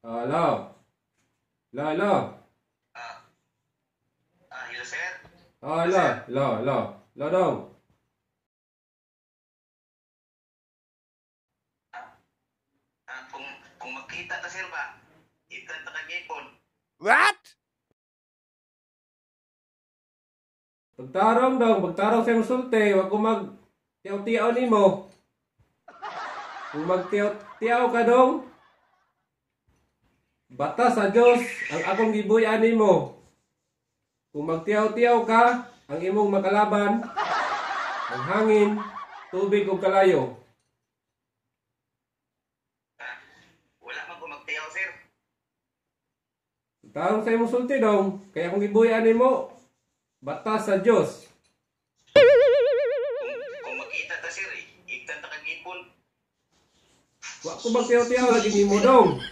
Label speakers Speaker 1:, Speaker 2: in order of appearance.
Speaker 1: Hello. Hello, hello.
Speaker 2: Ah, hello sir.
Speaker 1: Hello, hello, hello. Hello dong.
Speaker 2: Kung magkita ta sir ba, ikan ta kagipon.
Speaker 3: What?
Speaker 1: Pagtarong dong, pagtarong sa musulti, wag ko mag tiyaw-tiyaw nimo. Kung magtiyaw-tiyaw ka dong, batas sa Diyos ang akong gibuyan nimo. Kung magtiyaw-tiyaw ka, ang imong makalaban, ang hangin, tubig ug kalayo.
Speaker 2: Wala man ko magtiyaw sir.
Speaker 1: Tarong sa imong sulti dong, kaya akong gibuyan nimo, batas sa Diyos.
Speaker 2: Kung magkita ta sir, ikan ta kagipon.
Speaker 1: Wa ko magtiyaw-tiyaw lagi nimo dong.